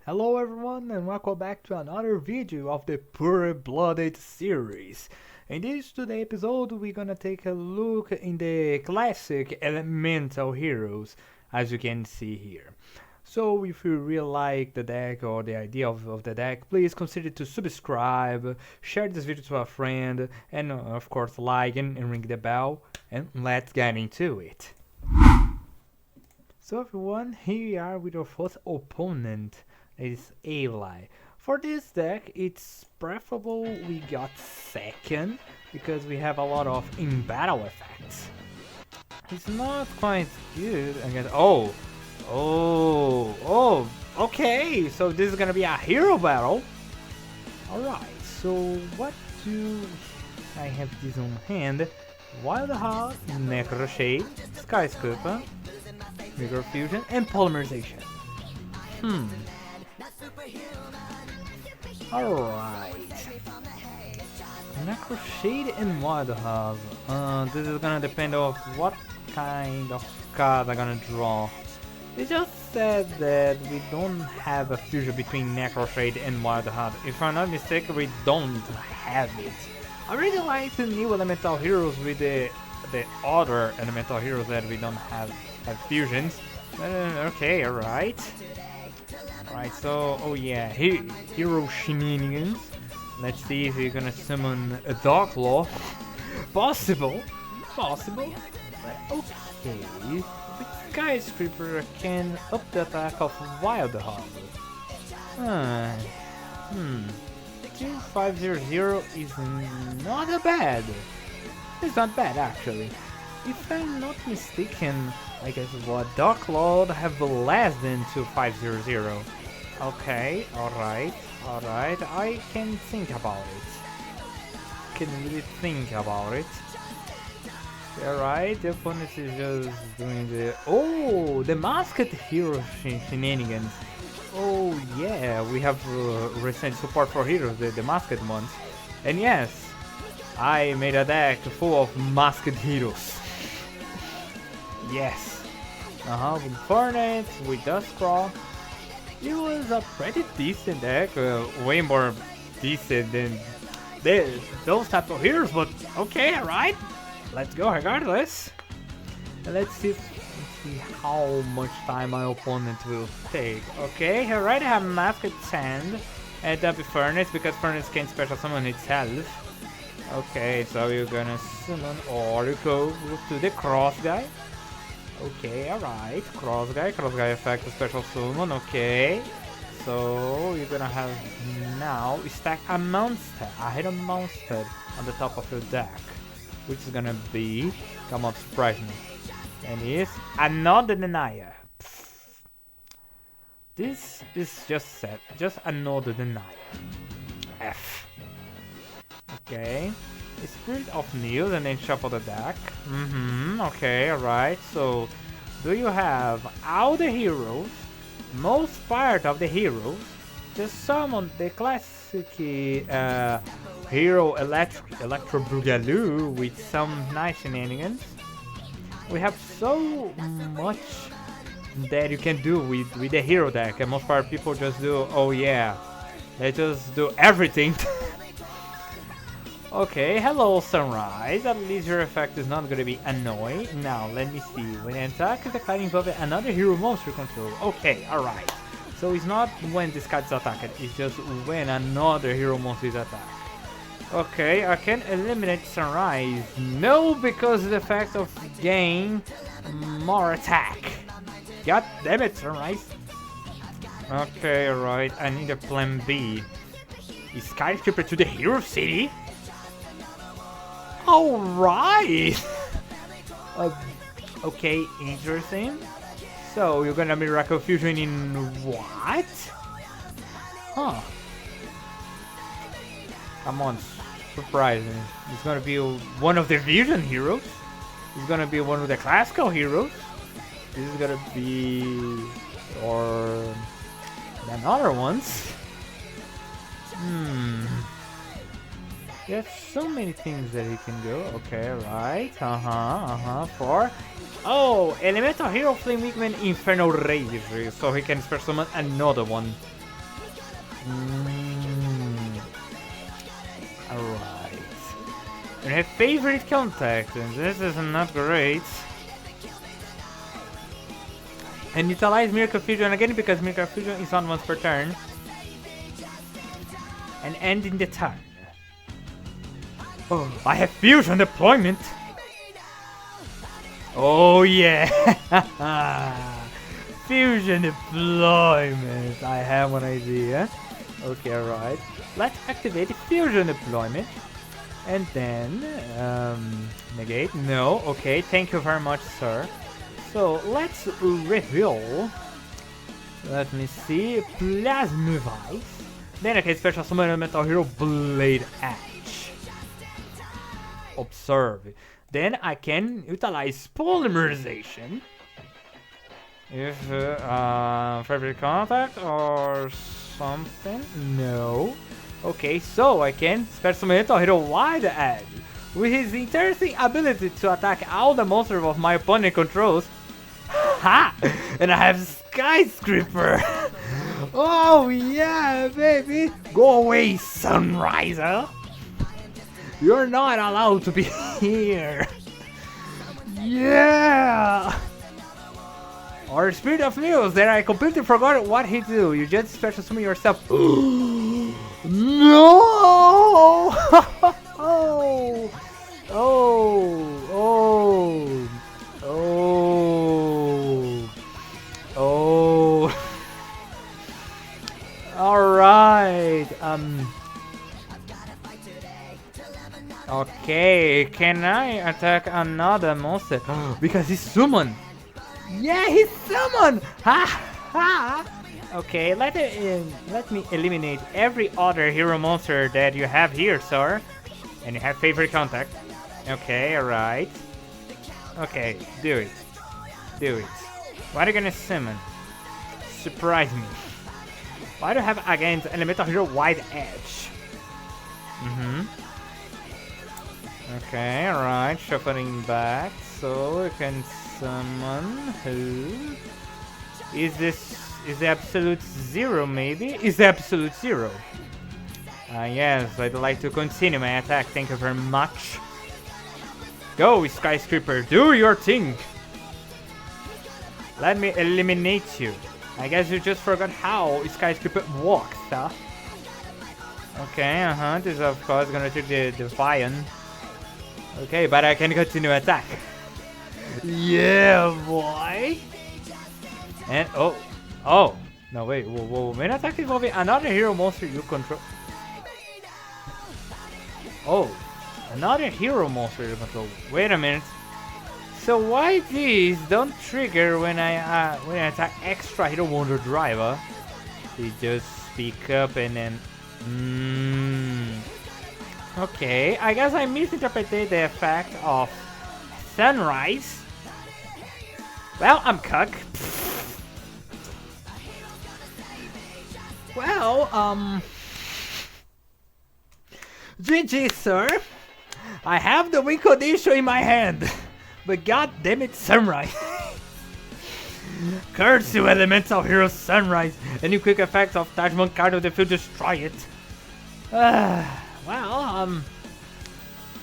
Hello everyone and welcome back to another video of the Pure-Blooded series. In this today episode we're gonna take a look in the classic elemental heroes, as you can see here. So if you really like the deck or the idea of the deck, please consider to subscribe, share this video to a friend, and of course like and ring the bell, and let's get into it. So everyone, here we are with our first opponent. Is Eli. For this deck, it's preferable we got second because we have a lot of in-battle effects. It's not quite good against. Okay. So this is gonna be a hero battle. All right. So what do I have this on hand? Wild Heart, Necroshade, Skyscraper, Vigor Fusion, and Polymerization. Alright. Necroshade and Wild Heart. This is gonna depend on what kind of card I'm gonna draw. It just said that we don't have a fusion between Necroshade and Wild Heart. If I'm not mistaken, we don't have it. I really like the new elemental heroes with the other elemental heroes that we don't have fusions. Okay, alright. Alright, so, hero shenanigans. Let's see if you're gonna summon a Dark Law. Possible. But okay. The Skyscraper can up the attack of Wild Heart. 2500 is not bad. It's not bad actually. If I'm not mistaken, I guess what Dark Lord have less than 2500. Okay, alright, I can think about it. Can really think about it. Alright, the opponent is just doing the masked hero shenanigans. Oh yeah, we have recent support for heroes, the masked ones. And yes, I made a deck full of masked heroes. Yes. With Furnace, with Dustcrawl. It was a pretty decent deck, way more decent than those types of heroes, but okay, alright. Let's go regardless. And let's see how much time my opponent will take. Okay, alright, I have Masked Sand and Dumpy Furnace because Furnace can special summon itself. Okay, so you're gonna summon Oracle to the Cross guy. Okay, alright. Cross guy effect special summon, okay. So you're gonna have now stack a monster, a hidden monster on the top of your deck. Which is gonna be, come on, surprise me. And it's another Denier. This is just set, just another Denier. F. Okay. Spirit of News and then shuffle the deck. Okay, alright. So, do you have all the heroes, most part of the heroes, just summon the classic hero Electro Boogaloo with some nice shenanigans. We have so much that you can do with the hero deck, and most part people just do, they just do everything. Okay, hello Sunrise, at least your effect is not gonna be annoying. Now, let me see, when an attack is declared involving another hero monster control. Okay, alright. So it's not when this card is attacked, it's just when another hero monster is attacked. Okay, I can eliminate Sunrise. No, because the effect of gain more attack. God damn it, Sunrise. Okay, alright, I need a plan B. Is Skyscraper to the Hero City? Alright! Okay, interesting. So, you're gonna Miracle Fusion in what? Huh. Come on, surprising. It's gonna be one of the Fusion heroes. It's gonna be one of the classical heroes. This is gonna be... or... another ones. There's so many things that he can go. Okay, right. For elemental hero Flame Wingman Infernal Rage, so he can special summon another one. Alright. We have favorite contact, and this is not great. And utilize Miracle Fusion again because Miracle Fusion is on once per turn. And ending the turn. Oh, I have Fusion deployment! Oh yeah! Fusion deployment! I have one idea. Okay, alright. Let's activate the Fusion deployment. And then, negate? No, okay, thank you very much, sir. So, let's reveal. Let me see. Plasma Vice. Then I can special summon Elemental Hero Blade Edge. Observe. Then I can utilize Polymerization. If favorite contact or something? No. Okay, so I can special summon Hero Wide Edge. With his interesting ability to attack all the monsters of my opponent controls. Ha! And I have Skyscraper! Oh yeah, baby! Go away, Sunriser! You're not allowed to be here! Yeah! Or Spirit of News, that I completely forgot what he do. You just special summon yourself. No! Oh! Oh! Oh! Oh! Oh! Alright, okay, can I attack another monster? Because he's summoned! Yeah, he's summoned! Ha ha! Okay, let me eliminate every other hero monster that you have here, sir. And you have favorite contact. Okay, alright. Okay, do it. Do it. What are you gonna summon? Surprise me. Why do you have against Elemental Hero Wide Edge? Okay, alright, shuffling back. So we can summon who? Is the Absolute Zero maybe? Is the Absolute Zero? Yes, I'd like to continue my attack, thank you very much. Go, Skyscraper, do your thing! Let me eliminate you. I guess you just forgot how Skyscraper walks, huh? Okay, this is of course gonna take the Defiant. Okay, but I can continue attack. Yeah, boy! And, oh! No, wait, whoa. When attack involving another hero monster you control... Oh, another hero monster you control. Wait a minute. So why these don't trigger when I attack extra hero wonder driver? They just speak up and then... Okay, I guess I misinterpreted the effect of Sunrise. Well, I'm cuck. Well, GG, sir. I have the win condition in my hand. But god damn it, Sunrise. Curse you, Elemental Hero Sunrise. Any quick effects of Tajman card of the field destroy it. Well,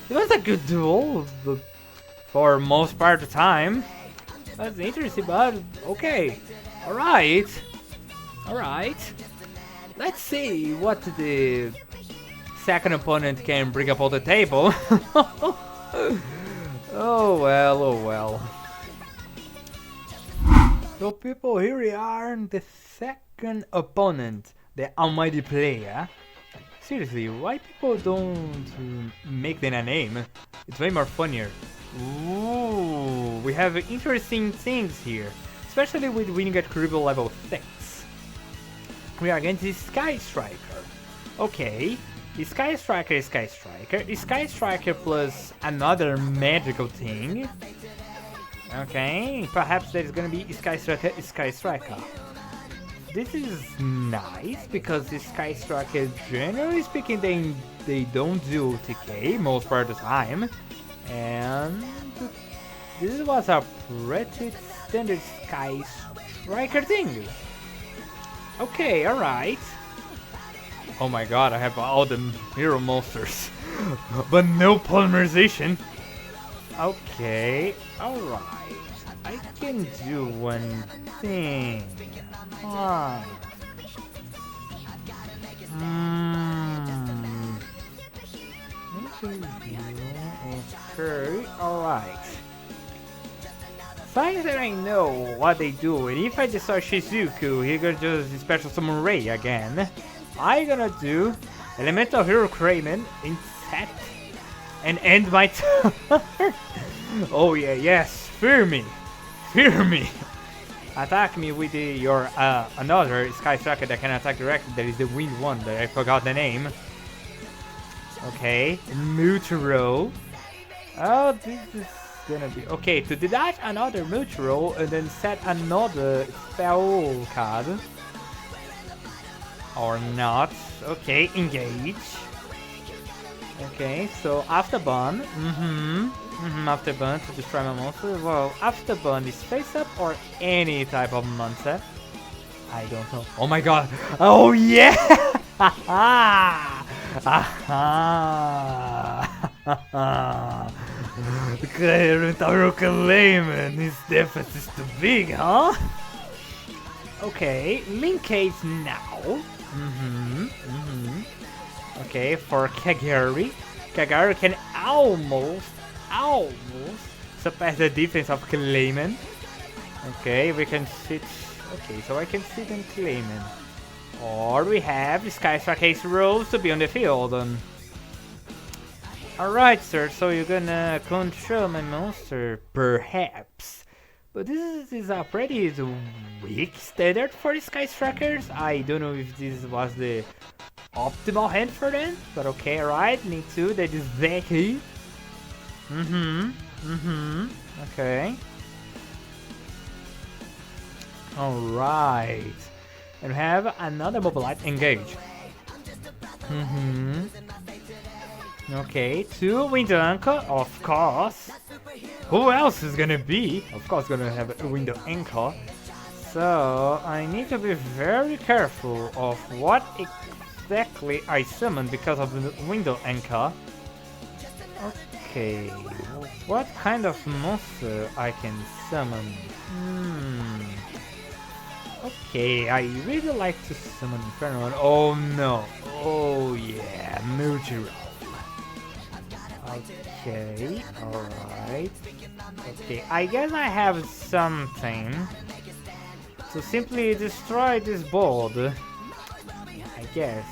it was a good duel for most part of the time. That's interesting, but okay. Alright. Let's see what the second opponent can bring up on the table. Oh well. So people, here we are, the second opponent, the almighty player. Seriously, why people don't make them a name? It's way more funnier. Ooh, we have interesting things here, especially with winning at Caribou level 6. We are against the Sky Striker. Okay, the Sky Striker is Sky Striker. The Sky Striker plus another magical thing. Okay, perhaps there's gonna be Sky Striker, Sky Striker. This is nice because the Sky Striker, generally speaking, they don't do TK most part of the time. And this was a pretty standard Sky Striker thing. Okay, alright. Oh my god, I have all the hero monsters. But no polymerization. Okay, alright. I can do one thing. Ah. Okay, alright. Since that I know what they do, and if I destroy Shizuku, he gonna just special summon Ray again. I gonna do Elemental Hero Kramen in set and end my turn. Oh yeah, yes, fear me, fear me. Attack me with your another Sky Striker that can attack directly. That is the wind one that I forgot the name. Okay, Mutaro. Oh, this is gonna be okay. To detach another Mutaro and then set another spell card. Or not. Okay, engage. Okay, so Afterburn. Afterburn to destroy my monster. Well, Afterburn is face up or any type of monster. I don't know. Oh my god. Oh yeah! Claimant, his defense is too big, huh? Okay, linkage now. Okay, for Kagari. Kagari can almost surpass the defense of Claimant. Okay, we can sit. Okay, so I can sit and Claimant. Or we have Sky Strike Ace Rose to be on the field. Alright, sir, so you're gonna control my monster, perhaps. But this is a pretty weak standard for the Sky Strikers. I don't know if this was the optimal hand for them, but okay, right? Me too, that is Becky. Okay. Alright. And we have another Mobilite engage. Okay, 2 Window Anchor, of course. Who else is gonna be? Of course, gonna have a Window Anchor. So I need to be very careful of what exactly I summon because of the Window Anchor. Okay, what kind of monster I can summon? Okay, I really like to summon Inferno. Oh no! Oh yeah, Mujiro. Okay, alright. Okay, I guess I have something to simply destroy this board. I guess.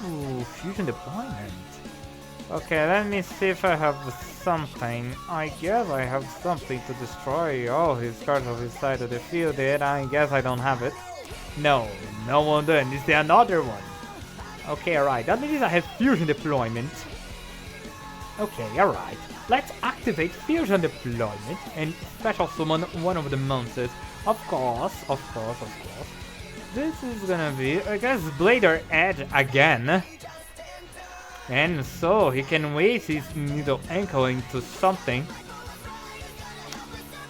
Ooh, fusion deployment. Okay, let me see if I have something. I guess I have something to destroy all his cards of his side of the field, and I guess I don't have it. No, no one done. Is there another one? Okay, alright. That means I have fusion deployment. Okay, alright. Let's activate fusion deployment and special summon one of the monsters. Of course. This is gonna be, I guess, Blader Edge again. And so he can waste his Needle Ankle into something.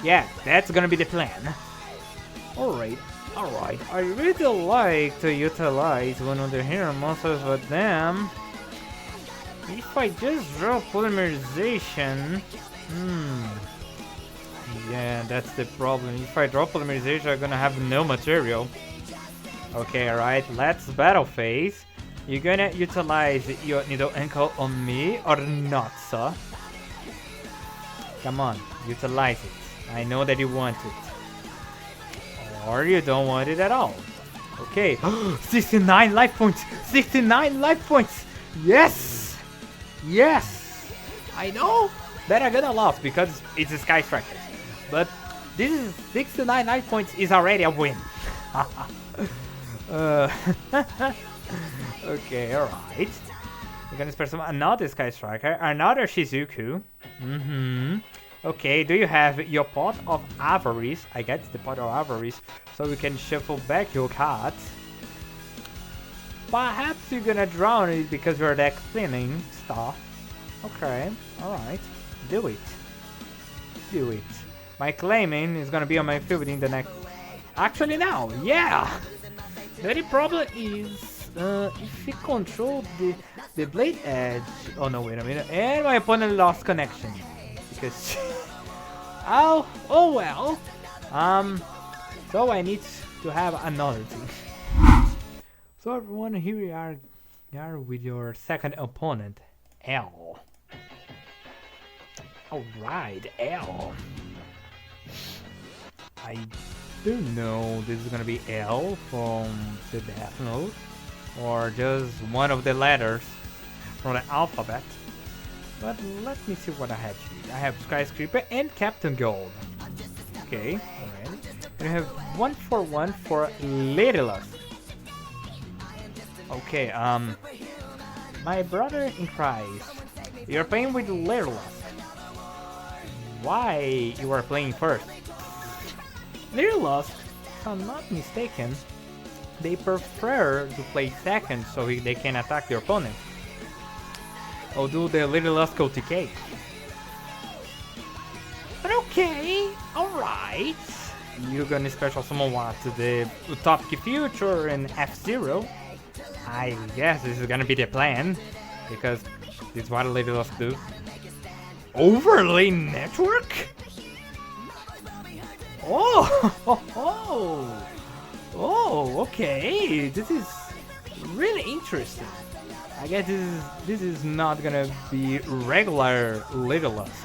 Yeah, that's gonna be the plan. Alright. I really like to utilize one of the hero monsters, but damn. If I just draw polymerization, yeah, that's the problem. If I draw polymerization, I'm gonna have no material. Okay, alright, let's battle phase. You're gonna utilize your Needle Ankle on me or not, sir? Come on, utilize it. I know that you want it. Or you don't want it at all. Okay, 69 life points! 69 life points! Yes! Yes! I know that I'm gonna lose because it's a Sky Striker. But this is 69 life points is already a win. Okay, alright. We're gonna spare some another Sky Striker, another Shizuku. Okay, do you have your Pot of Avarice? I get the Pot of Avarice, so we can shuffle back your cards. Perhaps you're gonna drown it because you're deck thinning stuff. Okay, alright. Do it. My claiming is gonna be on my field in the next... Actually now, yeah! The only problem is... if he controlled the blade edge. Oh no, wait a minute. And my opponent lost connection because oh well. So I need to have another team. So everyone, here we are with your second opponent, L. Alright, L. I don't know this is gonna be L from the Death Note or just one of the letters from the alphabet. But let me see what I have here. I have Skyscraper and Captain Gold. Okay, alright. And I have 1-for-1 for Littlest. Okay, my brother in Christ, you're playing with Littlest. Why you are playing first? Littlest, if I'm not mistaken, they prefer to play second so they can attack their opponent. Or do the Littlest go TK? But okay, alright. You're gonna special summon what? The Topic Future and F-Zero. I guess this is gonna be the plan, because this is what Littlest do. Overlay network? Oh, okay. This is really interesting. I guess this is not gonna be regular Littlest.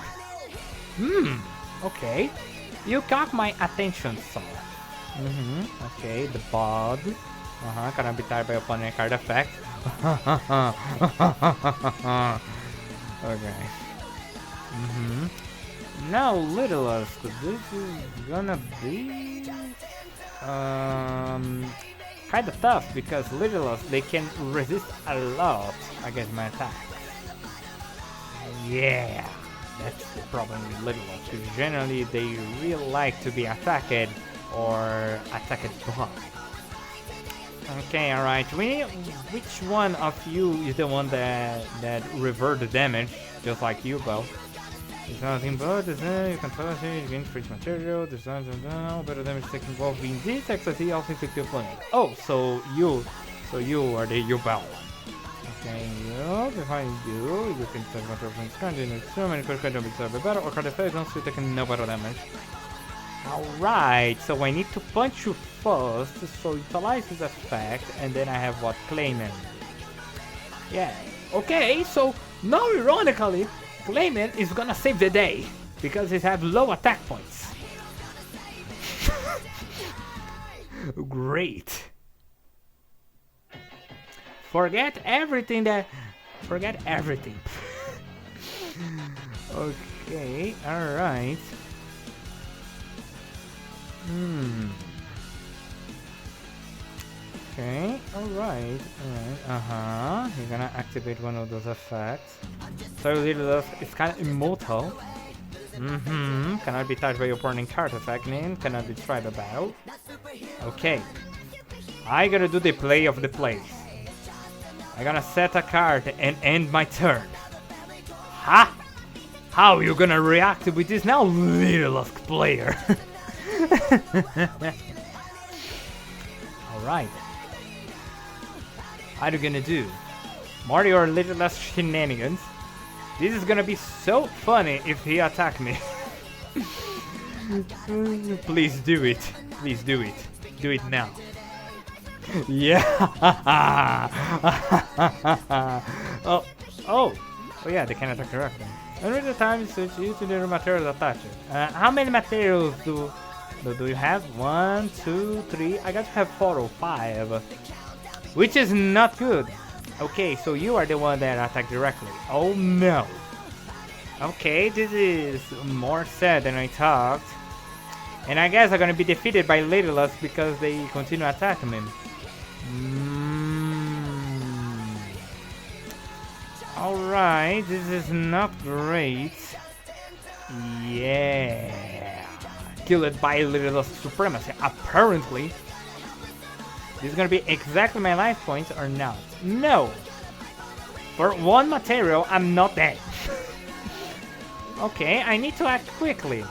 Okay. You caught my attention, sir. Okay, the bod. Gonna be tied by opponent card effect. Okay. Now Littlest, this is gonna be kind of tough because Littlest, they can resist a lot against my attack. Yeah, that's the problem with Littlest. Generally, they really like to be attacked or attacked by. Okay, alright. Which one of you is the one that revert the damage, just like you, Bo? It's nothing but you can tell us you gain free material, design, better damage taken involved in this XYZ also inflict your opponent. Oh, so you are the Yubel one. Okay, behind you can take control from this card, and so many card don't be served better or card effect don't so taking no better damage. Alright, so I need to punch you first, so utilize his effect, and then I have what? Claimant. Yeah, okay, so now ironically, Claimant is gonna save the day, because it has low attack points. Great. Forget everything. Okay, alright. Okay, alright. You're gonna activate one of those effects. So Littlest is kind of immortal. Cannot be touched by your opponent card effect, and cannot be tried about. Okay. I gotta do the play of the plays. I gonna set a card and end my turn. Ha! How you gonna react with this now, Littlest player? Alright. How are you gonna do? Mario or Littlest shenanigans? This is gonna be so funny if he attack me. Please do it. Please do it. Do it now. Yeah. Oh yeah, they can attack directly. Every the time switch you to the materials attached. How many materials do you have? 1, 2, 3. I got to have 4 or 5, which is not good. Okay, so you are the one that attacked directly. Oh no. Okay, this is more sad than I thought. And I guess I'm gonna be defeated by Littlest because they continue attacking me. Alright, this is not great. Yeah. Killed by Littlest supremacy. Apparently. This is gonna be exactly my life points or not? No! For one material, I'm not dead. Okay, I need to act quickly.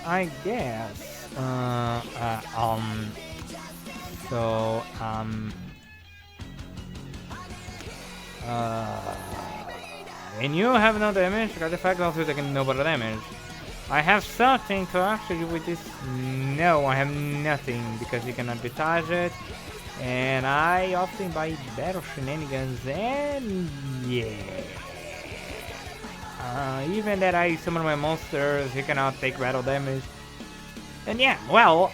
I guess. Uh, um. So and you have no damage. Got the fact also taking no better damage. I have something to actually with this. No, I have nothing because you cannot detach it. And I often buy battle shenanigans and yeah. Even that I summon my monsters, he cannot take battle damage. And yeah, well,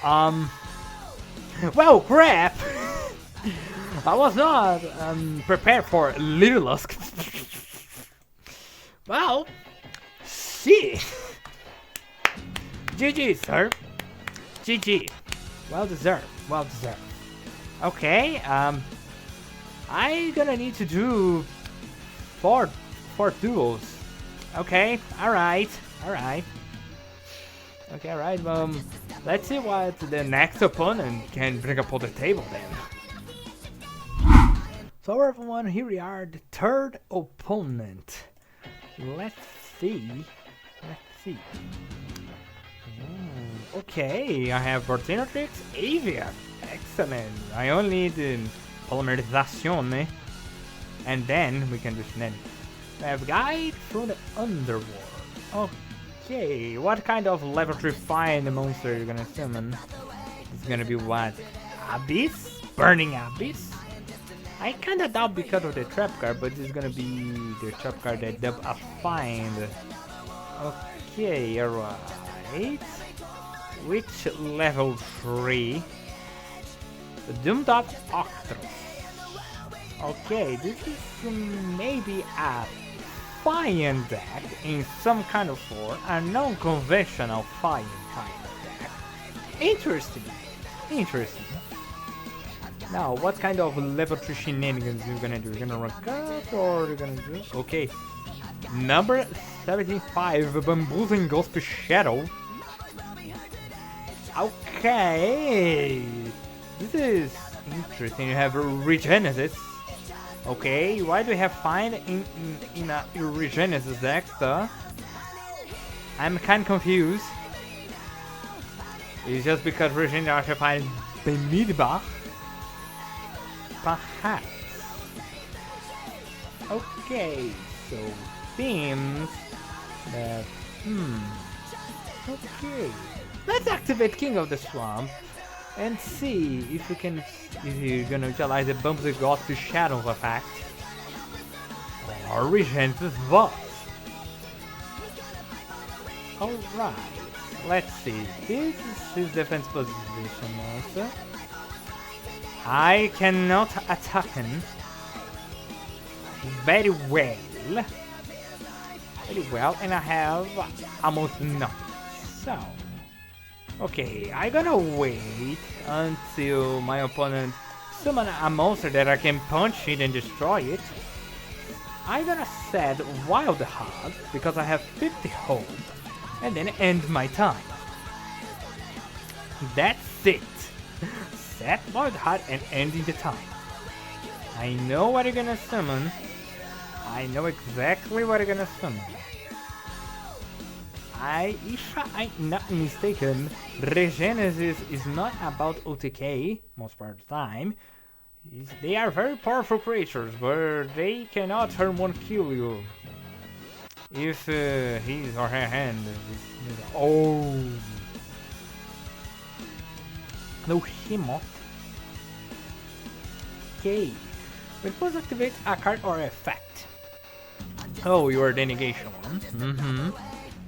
well, crap! I was not prepared for Little Lusk. Well, shit. GG, sir. GG. Well deserved. Well deserved. Okay, I gonna need to do four duels. Okay, alright. Okay, alright, let's see what the next opponent can bring up on the table then. So everyone, here we are, the third opponent. Let's see. Okay, I have Vortinatrix, Avia. Excellent. I only need Polymerization, and then we can do shenanigans. I have Guide through the Underworld. Okay, what kind of level 3 find monster are you gonna summon? It's gonna be what? Abyss? Burning Abyss? I kinda doubt because of the trap card, but it's gonna be the trap card that dub a find. Okay, alright. Which level 3? The Doomed Up Octros. Okay, this is maybe a fire deck in some kind of form, a non-conventional fire kind of deck. Interesting. Now, what kind of level 3 shenanigans are you gonna do? You're gonna run cut or you're gonna do? Okay. Number 75, Bamboozling Ghost Shadow. Okay. This is interesting. You have Regenesis. Okay, why do we have find in a Regenesis deck, though? I'm kind of confused. It's just because Regenesis should find Benidbach? Perhaps. Okay, so seems that okay. Let's activate King of the Swamp and see if we can, if you're gonna utilize the Bump the Ghost Shadow effect or Regenesis Boss. Alright, let's see. This is his defense position also. I cannot attack him very well, and I have almost nothing. So, okay, I'm gonna wait until my opponent summon a monster that I can punch it and destroy it. I'm gonna set Wild Heart because I have 50 hope, and then end my time. That's it. Set Wild Heart and ending the time. I know what you're gonna summon. I know exactly what you're gonna summon. If I'm not mistaken, Regenesis is not about OTK most part of the time. They are very powerful creatures, but they cannot turn one kill you. If his or her hand is oh no Hemot. Okay. When first activate a card or effect. Oh, you are the negation one.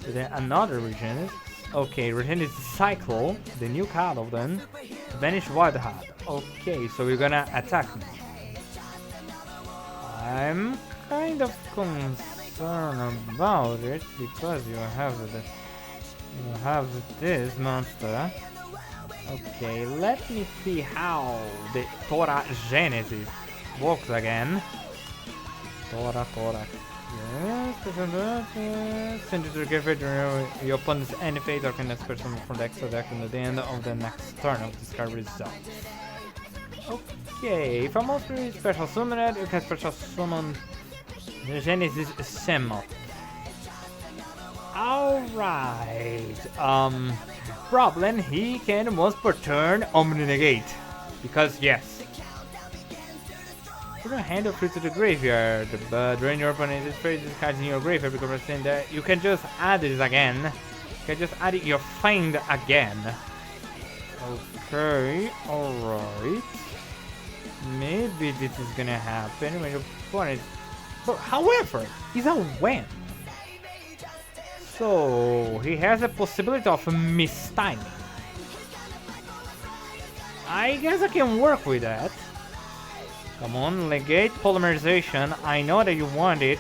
So then another Regenesis. Okay, Regenesis Cycle, the new card of them. Vanish Wild Heart. Okay, so we're gonna attack me. I'm kind of concerned about it because you have this monster. Okay, let me see how the Tora Genesis works again. Tora. Yes, send it to give it your opponent's any phase or can expect someone from the extra deck at the end of the next turn of discard results. Okay, if a monster is special summoned, you can special summon the Genesis Semot. Alright, Problem, he can once per turn Omni Negate. Because yes. Put a hand of fruit to the graveyard, but drain your opponent's phrases cards in your graveyard because we're saying that you can just add it again. You can just add it your find again. Okay, alright. Maybe this is gonna happen when your opponent. But however, it's a win. So he has a possibility of mistiming. I guess I can work with that. Come on, negate polymerization. I know that you want it.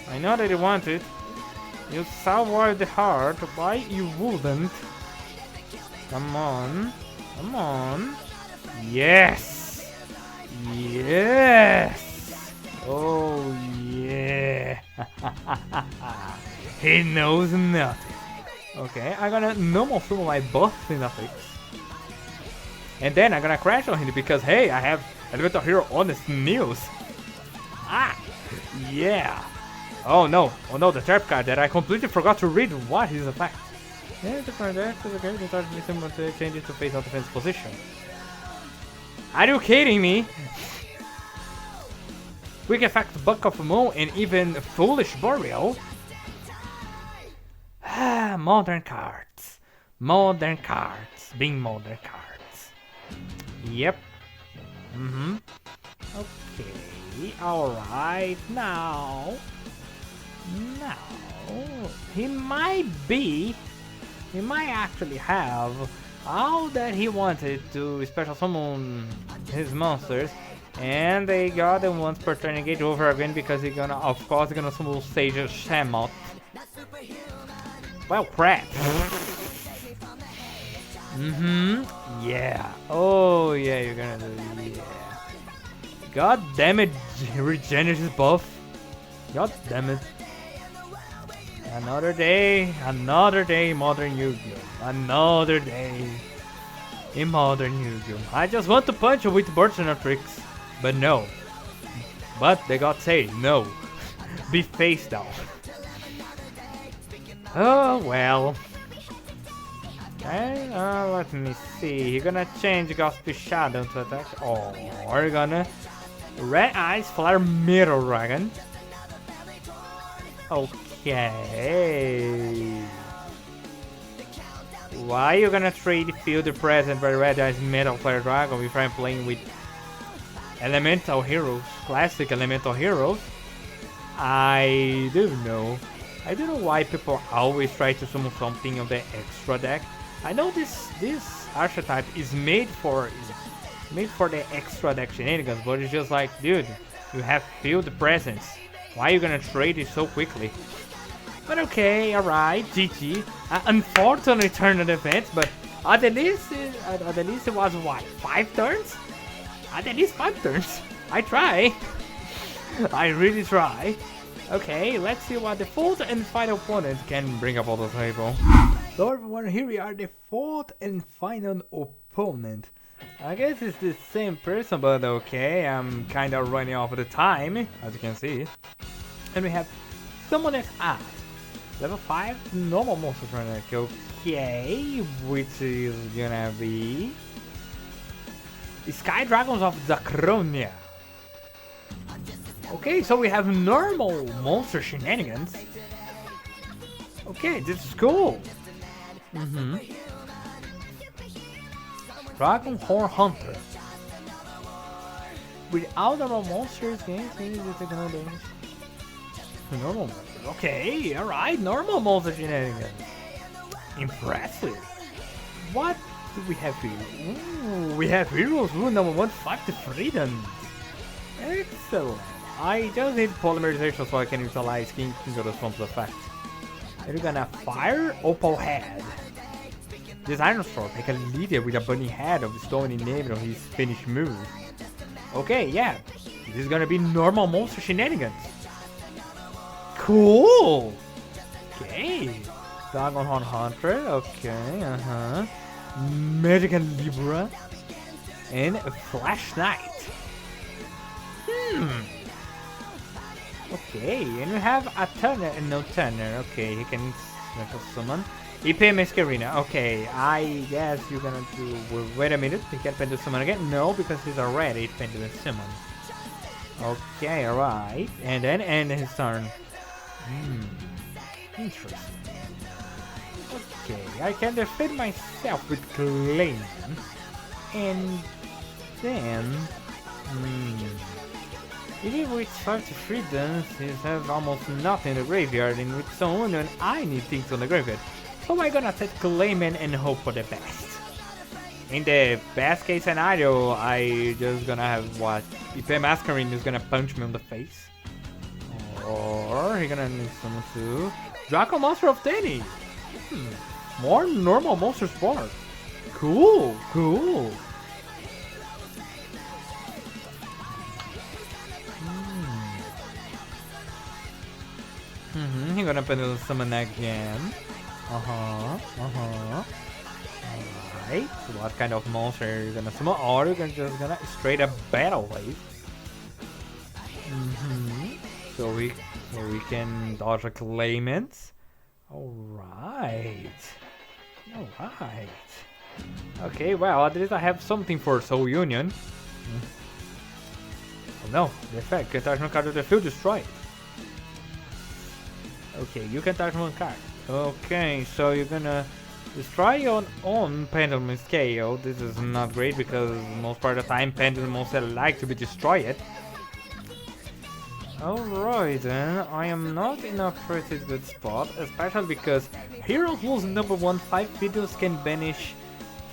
I know that you want it. You survive the heart. Why you wouldn't? Come on. Come on. Yes! Yes! Oh yeah! He knows nothing. Okay, I'm gonna normal summon my boss Tnank. And then I'm gonna crash on him because hey, I have Elemental Hero Honest News. Ah! Yeah! Oh no, the trap card that I completely forgot to read what his effect. Yeah, the current deck is okay, the target is to change it to face out defense position. Are you kidding me? Quick effect Buck of Moon and even Foolish Burial. Ah, modern cards. Modern cards. Being modern cards. Yep. Okay. Alright. Now. He might actually have all that he wanted to special summon his monsters. And they got them once per turn engage over again because he's gonna, of course, he's gonna summon Sage Shamot. Well, crap. Yeah. Oh, yeah, you're gonna do it. Yeah. God damn it, regenerates buff. God damn it. Another day, modern Yu-Gi-Oh! Another day in modern Yu-Gi-Oh! I just want to punch you with Burgeoner tricks, but no. But they got say no. Be face down. Oh well. Okay, let me see. You're gonna change Gospel Shadow to attack. Or you're gonna Red Eyes Flare Mirror Dragon. Okay. Why you gonna trade Field Present by Red Eyes Metal Flare Dragon if I'm playing with Elemental Heroes, classic Elemental Heroes? I don't know. I don't know why people always try to summon something on the extra deck. I know this archetype is made for the extra deck shenanigans, but it's just like, dude, you have Field Presence. Why are you gonna trade it so quickly? But okay, alright, GG. Unfortunately turned an event, but at the least it was what, 5 turns? At least 5 turns. I try. I really try. Okay, let's see what the fourth and final opponent can bring up on the table. So everyone, here we are, the fourth and final opponent. I guess it's the same person, but okay, I'm kinda running off of the time, as you can see. And we have someone that's at level 5 normal monster Tnank. Okay, which is gonna be Sky Dragons of Zacronia. Okay, so we have normal monster shenanigans. Okay, this is cool. Dragon Horn Hunter. Without normal monsters, games need to take no damage. Normal monsters. Okay, alright, normal monster shenanigans. Impressive. What do we have here? Ooh, we have heroes rule number 1, Fight the Freedom. Excellent. I just need polymerization so I can utilize King of the Swamp's effect. And we're gonna fire Opal Head. This Iron Storm, I can lead it with a bunny head of stone in name of his finished move. Okay, yeah. This is gonna be normal monster shenanigans. Cool! Okay. Dragon Horn Hunter, okay, Magic and Libra. And Flash Knight. Okay, and we have a Turner and no Turner. Okay, he can special summon. EP Masquerina. Okay, I guess you're gonna do. Wait a minute, he can Pendulum Summon again? No, because he's already Pendulum Summon. Okay, alright. And then end his turn. Interesting. Okay, I can defend myself with Claim. And then. Even with such freedoms, he has almost nothing in the graveyard, and with some union, I need things on the graveyard. So I'm gonna set Clayman and hope for the best. In the best case scenario, I just gonna have what? If Masquerade is gonna punch me on the face. Or he gonna need someone to Draco Monster of Danny. More normal monster sport. Cool, cool. He's gonna Pendulum Summon again. Alright. So what kind of monster are you gonna summon? Or you're just gonna straight up Battle Wave. So we can dodge a Claimant. Alright. Okay, well, at least I have something for Soul Union. Oh no, the effect can touch one card of the field, destroy it. Okay, you can touch one card. Okay, so you're gonna destroy your own Pendulum Scale. This is not great because most part of the time Pendulum monsters like to be destroyed. Alright then, I am not in a pretty good spot, especially because Heroes Rules number 1 5 videos can banish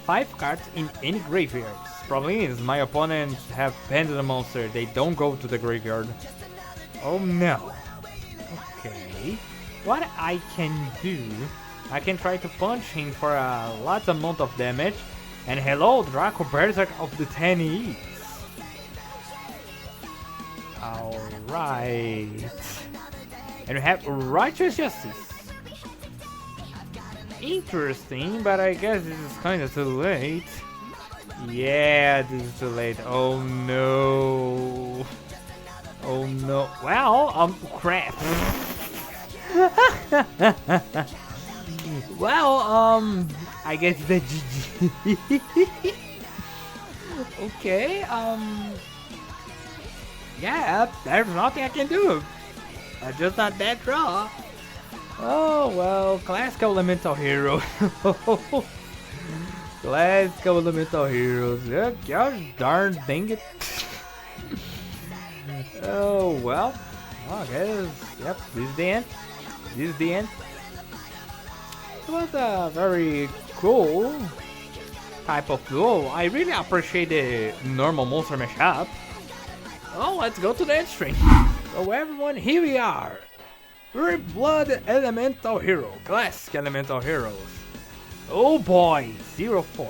5 cards in any graveyard. Problem is, my opponents have Pendulum Monster, they don't go to the graveyard. Oh no. Okay, what I can do, I can try to punch him for a large amount of damage, and hello Draco Berserk of the 10E. Alright. And we have Righteous Justice. Interesting, but I guess this is kinda too late. Yeah, this is too late. Oh no. Oh no. Well, crap. Well, I guess the GG. Okay, yeah, there's nothing I can do. I just not that draw. Oh well, classical elemental hero. Classical elemental heroes. Yeah, gosh darn dang it. Oh well. I guess yep, this is the end. This is the end. It was a very cool type of duel. I really appreciate the normal monster mashup. Oh, let's go to the end string. So everyone, here we are. We're Blood Elemental Hero, Classic Elemental Heroes. Oh boy, 0-4.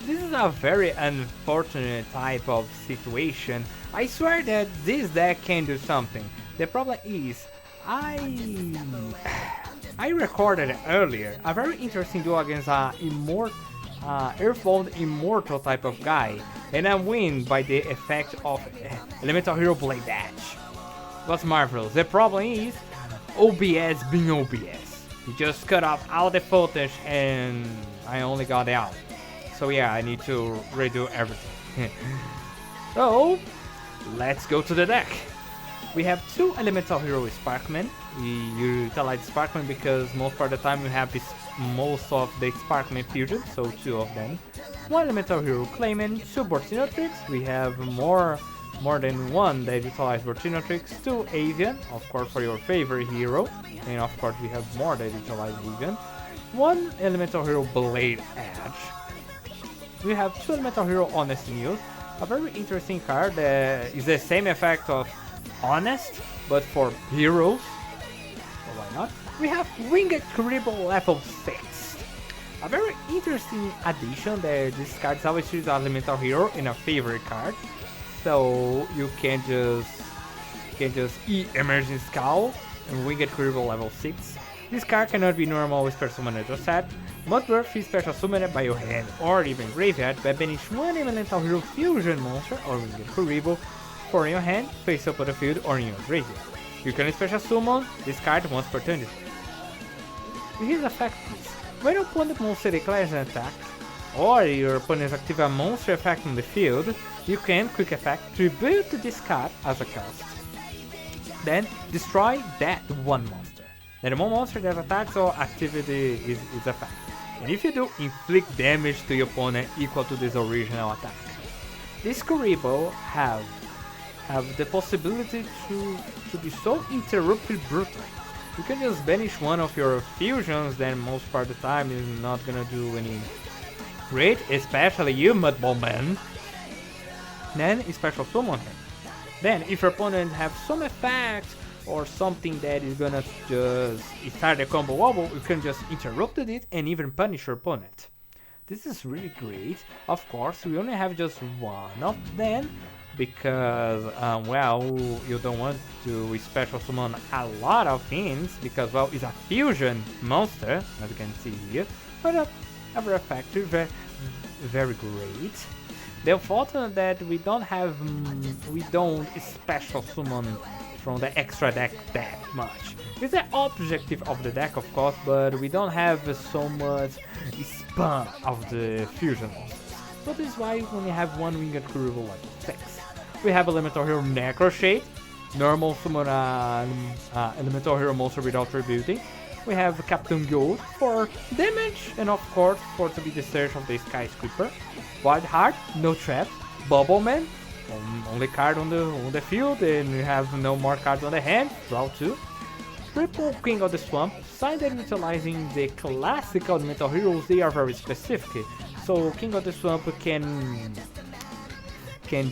This is a very unfortunate type of situation. I swear that this deck can do something. The problem is, I recorded earlier a very interesting duel against a Earthbound Immortal type of guy, and I win by the effect of Elemental Hero Blade Dash. It was marvelous. The problem is OBS being OBS. He just cut off all the footage and I only got out. So yeah, I need to redo everything. So let's go to the deck. We have 2 Elemental Hero Sparkman. We utilize Sparkman because most part of the time we have most of the Sparkman fusion, so 2 of them. 1 Elemental Hero Clayman, 2 Bortinotrix. We have more than 1 that utilize Bortinotrix, 2 Avian, of course for your favorite hero, and of course we have more that utilize Avian. 1 Elemental Hero Blade Edge. We have 2 Elemental Hero Honest News, a very interesting card that is the same effect of Honest, but for heroes. So why not? We have Winged Cribble level 6. A very interesting addition that this card always chooses an Elemental Hero in a favorite card. So you can just Emerging Scowl and Winged Cribble level 6. This card cannot be normal special summoned or set, but worth is special summoned by your hand or even graveyard by banish 1 Elemental Hero Fusion monster or Winged Cribble for your hand, face up on the field or in your graveyard. You can special summon this card once per turn. His effect is, when your opponent monster declares an attack, or your opponent activates a monster effect on the field, you can quick effect tribute this card as a cost. Then destroy that one monster. Then one monster that attacks or activity is effect. And if you do, inflict damage to your opponent equal to this original attack. This Kuriboh have the possibility to be so interrupted brutal. You can just banish one of your fusions, then most part of the time is not gonna do any great, especially you Mudball Man. Then special summon him. Then if your opponent have some effect or something that is gonna just start a combo wobble, you can just interrupt it and even punish your opponent. This is really great. Of course, we only have just one of them because, well, you don't want to special summon a lot of things because, well, it's a fusion monster, as you can see here, but very effective, very great. The unfortunate that we don't special summon from the extra deck that much. It's the objective of the deck, of course, but we don't have so much spam of the fusion monsters. So this is why we only have one winged Kuriboh level 6. We have Elemental Hero Necroshade, normal summon Elemental Hero monster without tributing. We have Captain Gold for damage and of course for to be the search of the Skyscraper. Wild Heart, no traps. Bubble Man, only card on the field and we have no more cards on the hand, draw 2. Triple King of the Swamp, sign that utilizing the classical Elemental Heroes, they are very specific. So King of the Swamp can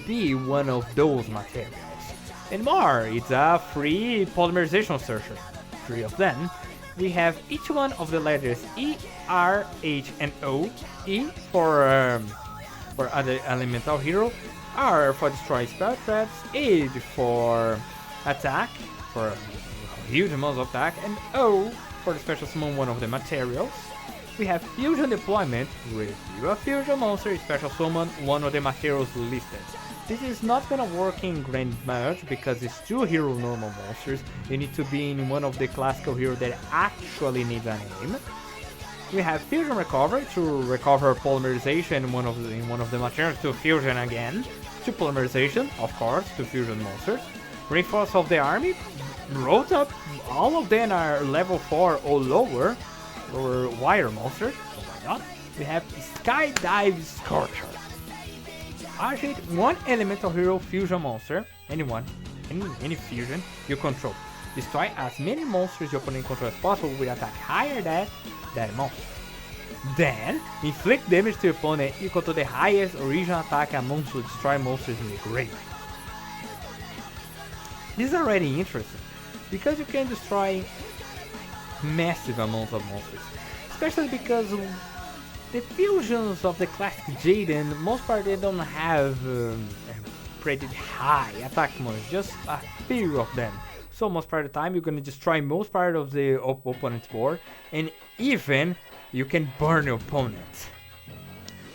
be one of those materials. And more, it's a free polymerization searcher, 3 of them. We have each one of the letters E, R, H, and O. E for other elemental hero, R for destroy spell traps, H for attack, for a huge amount of attack, and O for the special summon one of the materials. We have fusion deployment, review a fusion monster, special summon one of the materials listed. This is not gonna work in Grand Merge because it's 2 hero normal monsters. You need to be in one of the classical heroes that actually needs a name. We have Fusion Recovery to recover polymerization in one of the materials to fusion again. To polymerization, of course, to fusion monsters. Reinforce of the army, wrote up, all of them are level 4 or lower wire monsters, so why not? We have Skydive Scorcher. Archetype, one elemental hero fusion monster, anyone, any fusion you control. Destroy as many monsters your opponent controls as possible with attack higher than that monster. Then, inflict damage to your opponent equal to the highest original attack a monster destroy monsters in the grave. This is already interesting, because you can destroy massive amounts of monsters. Especially because the fusions of the classic Jaden, most part they don't have pretty high attack monsters, just a few of them. So most part of the time you're gonna destroy most part of the opponent's board, and even you can burn your opponent.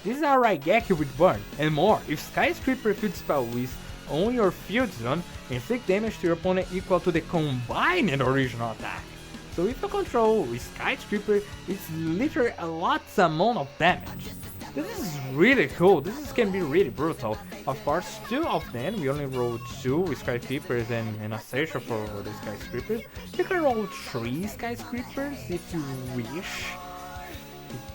This is a Raigeki with burn, and more. If Skyscraper field spell is on your field zone, inflict damage to your opponent equal to the combined original attack. So if you control Skyscraper, it's literally a lots amount of damage. This is really cool, this can be really brutal. Of course, 2 of them, we only rolled 2 Skyscrapers and a searcher for the Skyscrapers. You can roll 3 Skyscrapers if you wish.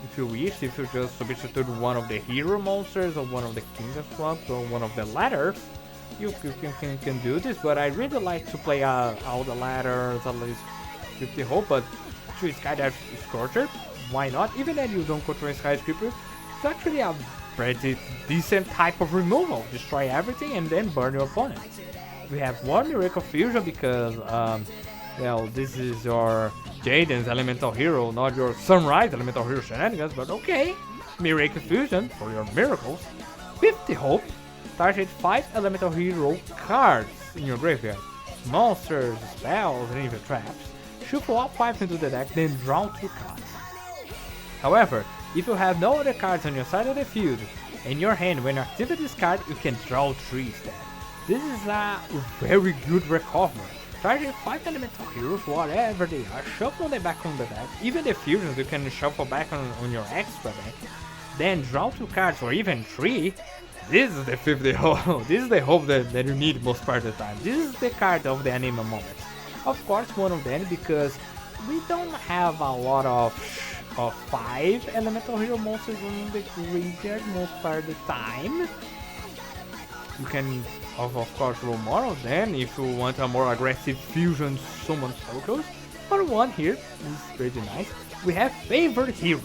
If you just substitute one of the hero monsters or one of the King of Swamps or one of the ladders, you can do this, but I really like to play all the ladders, at least 50 hope, but to Skydive Scorcher, why not? Even if you don't control Skyscraper, it's actually a pretty decent type of removal. Destroy everything and then burn your opponent. We have one Miracle Fusion because, well, this is your Jaden's elemental hero, not your Sunrise elemental hero shenanigans, but okay. Miracle Fusion for your miracles. 50 hope. Target 5 elemental hero cards in your graveyard. Monsters, spells, and even traps. Shuffle all 5 into the deck, then draw 2 cards. However, if you have no other cards on your side of the field, in your hand when you activate this card, you can draw 3 instead. This is a very good recovery. Target 5 elemental heroes, whatever they are, shuffle them back on the deck. Even the fusions you can shuffle back on your extra deck. Then draw 2 cards or even 3. This is the 50 hope. This is the hope that you need most part of the time. This is the card of the anime moment. Of course, one of them because we don't have a lot of 5 elemental hero monsters in the graveyard most part of the time. You can of course roll more of them if you want a more aggressive fusion summon focus. Or one here is pretty nice. We have favorite hero.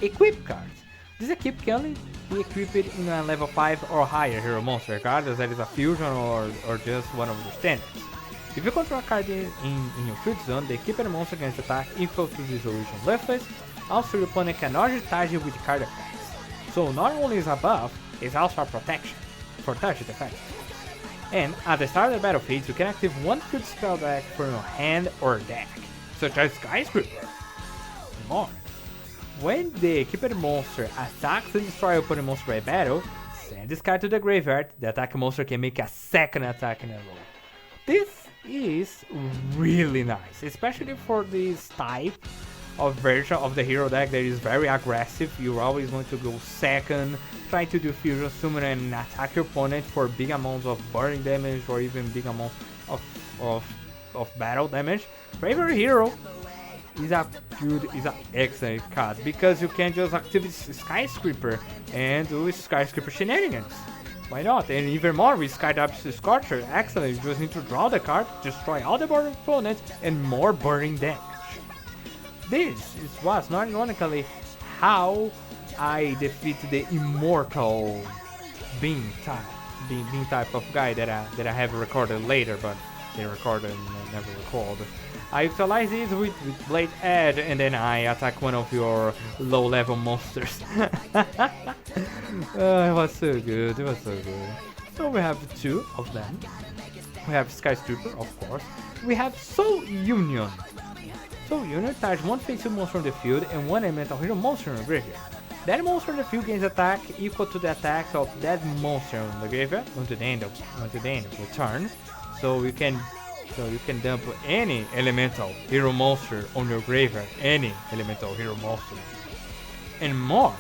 Equip cards. This equip can be equipped in a level 5 or higher hero monster, regardless that is a fusion or just one of your standards. If you control a card in your field zone, the equipped monster can attack equal to this original leftless. Also, your opponent can archetype with card effects. So not only is a buff, it's also a protection for touch effects. And at the start of the battlefield, you can activate one field spell deck from your hand or deck, such as Skyscraper. More. When the equipped monster attacks and destroys opponent monster by battle, send this card to the graveyard. The attack monster can make a second attack in a row. This is really nice, especially for this type of version of the hero deck that is very aggressive. You always want to go second, try to do fusion summon and attack your opponent for big amounts of burning damage or even big amounts of battle damage. Favorite hero is an excellent card because you can just activate Skyscraper and do Skyscraper shenanigans. Why not? And even more with Skydap's Scorcher, excellent. You just need to draw the card, destroy all the burning opponents, and more burning damage. This was not ironically how I defeat the immortal being type of guy that I have recorded later, but they recorded and never recorded. I utilize it with Blade Edge and then I attack one of your low level monsters. It was so good, So we have 2 of them. We have Skyscraper, of course. We have Soul Union. Soul Union targets 1 face-up monster from the field and 1 elemental hero monster in the graveyard. That monster in the field gains attack equal to the attacks of that monster in the graveyard until the end of the turn. So you can dump any elemental hero monster on your graveyard, any elemental hero monster. And more,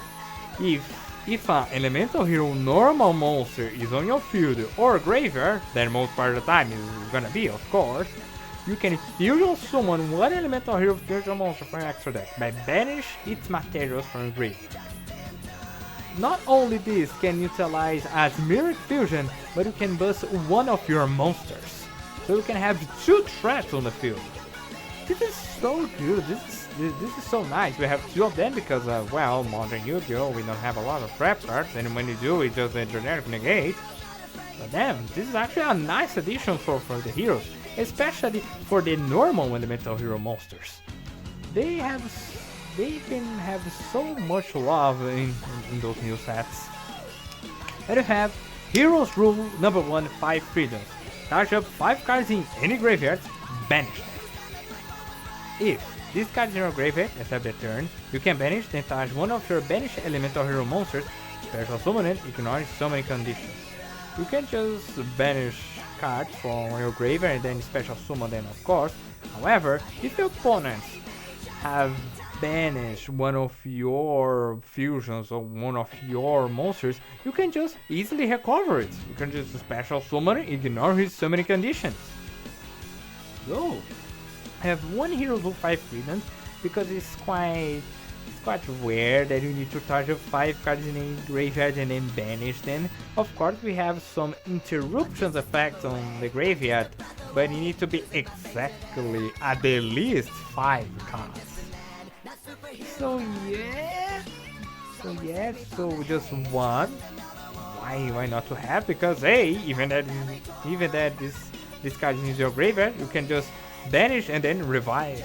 if an elemental hero normal monster is on your field or graveyard, then most part of the time is gonna be, of course, you can fusion summon 1 elemental hero fusion monster from your extra deck by banish its materials from your graveyard. Not only this can utilize as mirror fusion, but you can bust one of your monsters. So you can have 2 threats on the field. This is so good. This is so nice. We have 2 of them because, well, modern Yu-Gi-Oh! We don't have a lot of trap cards, and when you do, it's just a generic negate. But damn, this is actually a nice addition for the heroes, especially for the normal elemental hero monsters. They can have so much love in those new sets. And you have Heroes Rule number 1, 5 freedoms. Charge up 5 cards in any graveyard, banish them. If this card is in your graveyard after the turn, you can banish then charge one of your banished elemental hero monsters, special summon it, ignoring summoning conditions. You can just banish cards from your graveyard and then special summon them, of course. However, if your opponents have banished one of your fusions or one of your monsters, you can just easily recover it. You can just special summon it, ignore his summoning conditions. So, I have 1 hero rule 5 freedoms because it's quite rare that you need to charge up 5 cards in a graveyard and then banish them. Of course, we have some interruptions effects on the graveyard, but you need to be exactly at the least 5 cards. So just 1. Why not to have? Because hey, even that this card is in your graveyard, you can just banish and then revive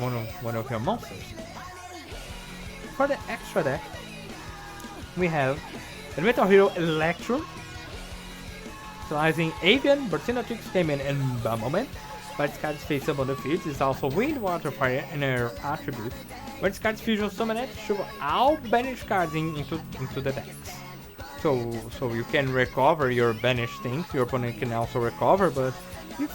one of your monsters. For the extra deck, we have Elemental Hero Electrum, utilizing Avian, Bertinatrix, Cayman, and Moment. But this card's face up on the field is also Wind, Water, Fire, and Air attribute. When this card's fusion summon it, shuffle all banished cards into the decks. So you can recover your banished things. Your opponent can also recover, but It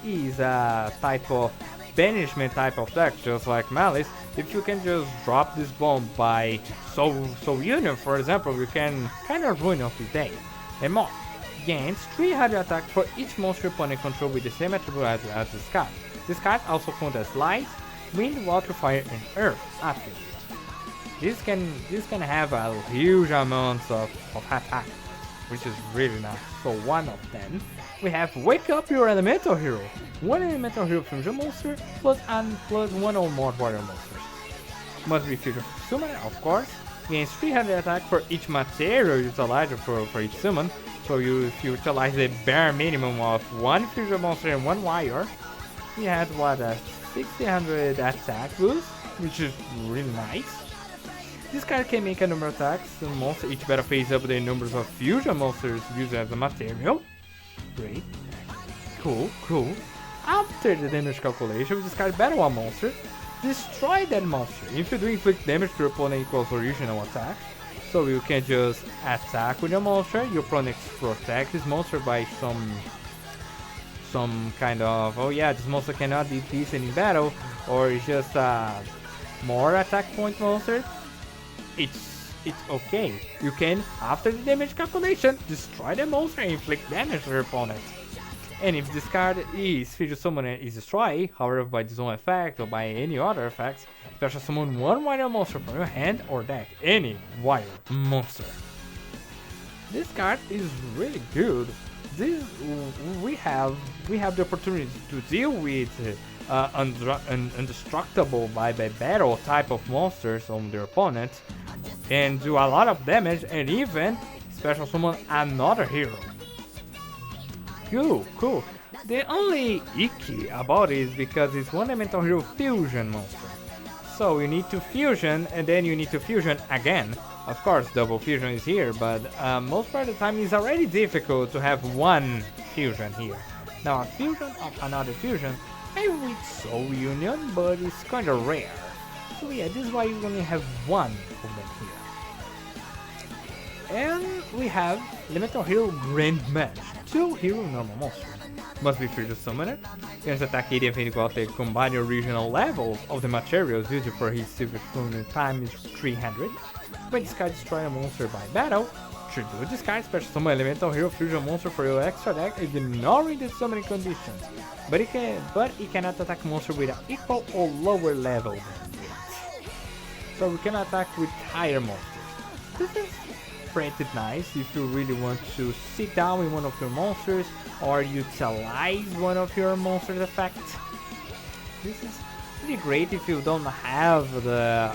is a type of banishment type of deck, just like Malice. If you can just drop this bomb by so Union, for example, you can kind of ruin off his day. And more, gains 300 attack for each monster opponent control with the same attribute as this card. This card also counts as light, wind, water, fire, and earth attributes. This can have a huge amount of attack, which is really nice. So one of them, we have Wake Up Your Elemental Hero. One Elemental Hero fusion monster plus one or more warrior monsters. Must be fusion summoner, of course. Gains 300 attack for each material utilized for each summon. So if you utilize the bare minimum of one fusion monster and one warrior, he has what, a 600 attack boost, which is really nice. This card can make a number of attacks on monster each battle phase up the numbers of fusion monsters used as a material. Great. Cool. After the damage calculation, we discard battle one monster, destroy that monster. If you do inflict damage to your opponent equals original attack, so you can just attack with your monster, your opponent protect this monster by some kind of, oh yeah, this monster cannot be decent in battle, or it's just a more attack point monster. It's okay. You can, after the damage calculation, destroy the monster and inflict damage to your opponent. And if this card is fusion summon and is destroyed, however by this own effect or by any other effects, special summon one wild monster from your hand or deck, any wild monster. This card is really good. We have the opportunity to deal with indestructible by battle type of monsters on their opponent and do a lot of damage and even special summon another hero. Cool. The only icky about it is because it's one elemental hero fusion monster. So you need to fusion and then you need to fusion again. Of course, double fusion is here, but most part of the time it's already difficult to have one fusion here. Now a fusion of another fusion, maybe with Soul Union, but it's kinda rare. So yeah, this is why you only have one of them here. And we have Elemental Hero Grand Match, 2 hero normal monsters. Must be fusion summoned. Can attack 80 and equal the combined original levels of the materials used for his silver spoon time is 300. When this card destroy a monster by battle, should do discard special summon elemental hero fusion monster for your extra deck ignoring the summoning conditions. But it cannot attack monster with an equal or lower level than it. So we can attack with higher monsters. This is pretty nice if you really want to sit down with one of your monsters or utilize one of your monster's effects. This is pretty great if you don't have the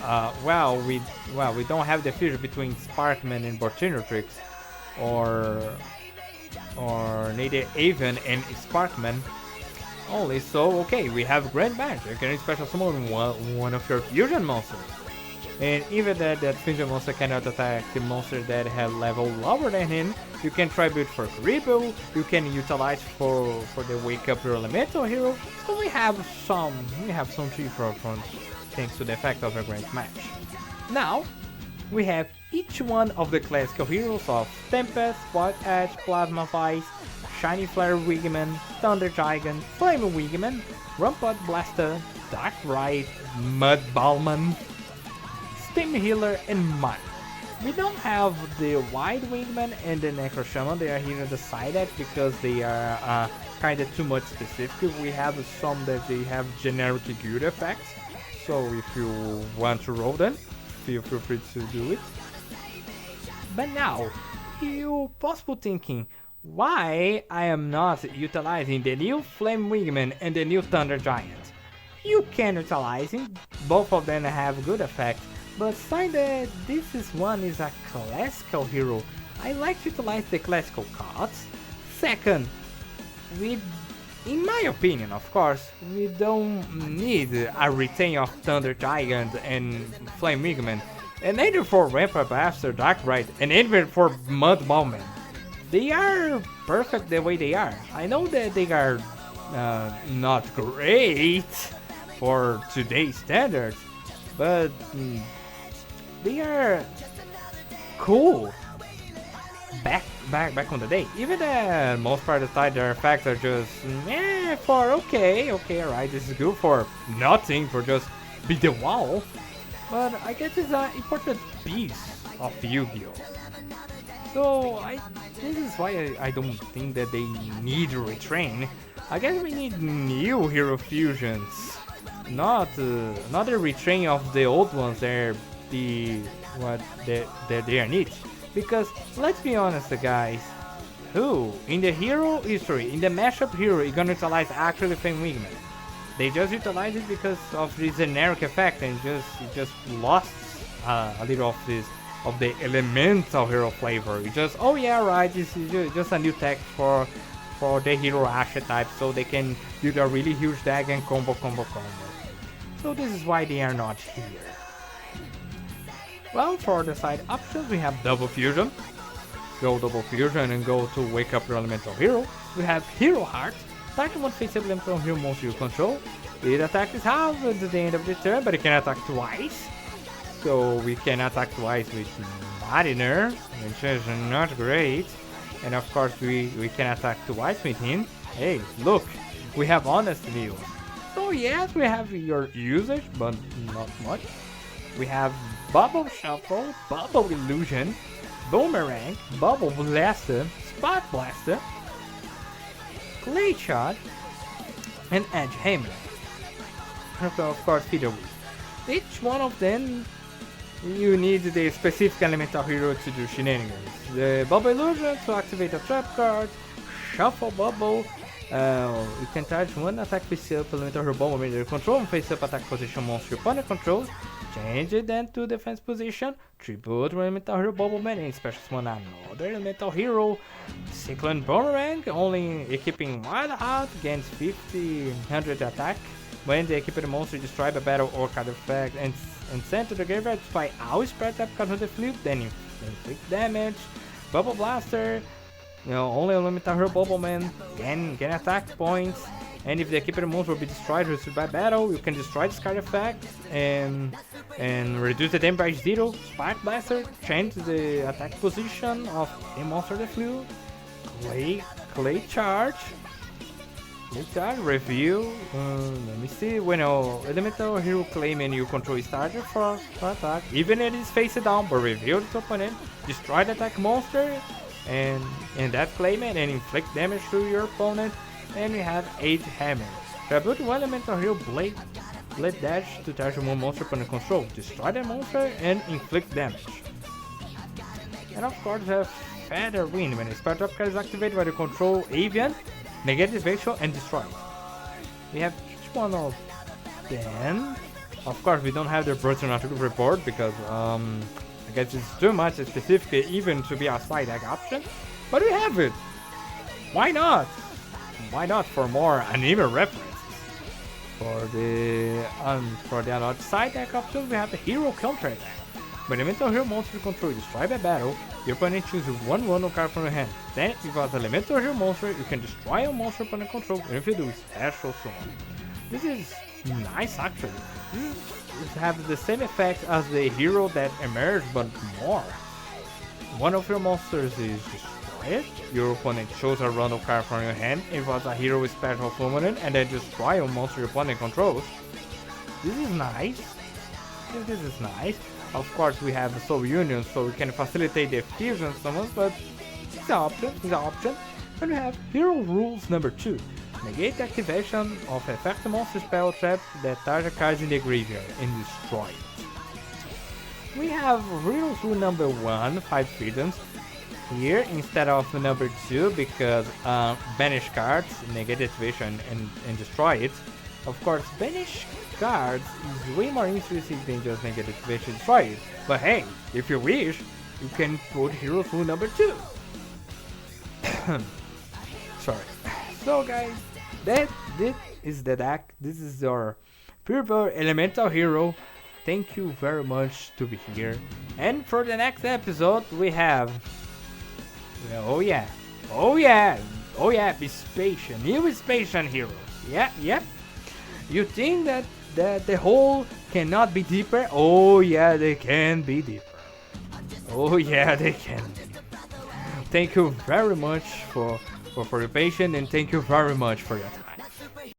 we don't have the fusion between Sparkman and Bortinatrix or neither Aven and Sparkman only. So okay, we have Grand Magic. You can special summon one of your fusion monsters. And even that fusion monster cannot attack the monster that have level lower than him, you can try build for Karibu, you can utilize for the Wake Up Your Elemental Hero. So we have some tree from thanks to the effect of a Grand Match. Now we have each one of the classical heroes of Tempest, White Edge, Plasma Vice, Shiny Flare Wigman, Thunder Gigant, Flame Wigman, Rampart Blaster, Dark Ride, Mud Ballman, Steam Healer, and Mine. We don't have the Wide Wingman and the Necro Shaman. They are here on the side edge because they are kind of too much specific. We have some that they have generic good effects. So if you want to roll them, feel free to do it. But now, you possibly thinking, why I am not utilizing the new Flame Wingman and the new Thunder Giant? You can utilize it. Both of them have good effects. But find that this one is a classical hero. I like to utilize the classical cards. Second, in my opinion, of course, we don't need a retain of Thunder Giant and Flame Wigman, and neither for Rampart Blaster, Dark Ride, and even for Mud Ballman. They are perfect the way they are. I know that they are not great for today's standards, but they are cool. back on the day. Even the most part of the time, their effects are just for okay, alright, this is good for nothing, for just beat the wall. But I guess it's an important piece of Yu-Gi-Oh! So this is why I don't think that they need to retrain. I guess we need new hero fusions, not a retrain of the old ones. They're what they are neat. Because let's be honest, guys, who in the hero history, in the mashup hero, is gonna utilize actually Flame Wingman? They just utilize it because of the generic effect and it just lost a little of the elemental hero flavor. It just, oh yeah, right, this is just a new text for the hero archetype, so they can do the really huge deck and combo. So this is why they are not here. Well, for the side options, we have Double Fusion. Go Double Fusion and go to Wake Up Your Elemental Hero. We have Hero Heart. Target one face up elemental hero monster you control. It attacks half at the end of the turn, but it can attack twice. So we can attack twice with Mariner, which is not great. And of course we can attack twice with him. Hey, look, we have Honest View. So yes, we have your usage, but not much. We have Bubble Shuffle, Bubble Illusion, Boomerang, Bubble Blaster, Spot Blaster, Clay Shot, and Edge Hammer. Of course, Feeder Wheel. Each one of them, you need the specific elemental hero to do shenanigans. The Bubble Illusion to activate a trap card, Shuffle Bubble. You can charge one attack face-up elemental hero bubble under your control and face-up attack position monster your opponent controls. Change it then to defense position. Tribute elemental hero bubble man and special summon another elemental hero. Cyclone Boomerang, only equipping Wild Heart, gains 50-100 attack. When the equipped monster destroy a battle or card effect and sent to the graveyard, destroy all spread type cards on the field, then you inflict damage. Bubble Blaster, only elemental hero bubble man can attack points. And if the equipped monster will be destroyed or by battle, you can destroy this card effect and reduce the damage by 0. Spark Blaster, change the attack position of a monster that flew. Clay Charge, review. Let me see. When elemental hero claim and you control starter for attack, even if it is face down, but reveal its opponent, destroy the attack monster and that claimant and inflict damage to your opponent. And we have Edge Hammer. Tribute one elemental hero Blade Dash to target one monster opponent control. Destroy the monster and inflict damage. And of course we have Feather Wind. When a spell drop card is activated by the control Avian, negate this visual and destroy it. We have each one of them. Of course we don't have the Brutal report because I guess it's too much specific even to be a side deck option. But we have it. Why not? Why not for more anime references? For the other side deck options, we have the Hero Counter Attack. When elemental hero monster you control is destroyed by battle, your opponent chooses one random card from your hand. Then, if you have an elemental hero monster, you can destroy a monster opponent control, and if you do, special summon. This is nice actually. This has the same effect as the hero that emerged, but more. One of your monsters is destroyed. Your opponent chose a random card from your hand. It was a hero with special summon, and then destroy a monster your opponent controls. This is nice. This is nice. Of course, we have Soul Union, so we can facilitate the fusion summons, but it's an option. And we have Hero Rules number 2. Negate the activation of effect monster spell trap that target cards in the graveyard and destroy it. We have Hero Rule number 1, 5 freedoms. Here instead of number 2 because banish cards, negate activation and destroy it. Of course, banish cards is way more interesting than just negate activation and destroy it. But hey, if you wish, you can put Hero Rule number 2. Sorry. So guys, this is the deck. This is your pure elemental hero. Thank you very much to be here. And for the next episode we have Vespasian, new Vespasian heroes. Yep. You think that the hole cannot be deeper? Oh yeah, they can be deeper. Oh yeah, they can. thank you very much for your patience, and thank you very much for your time.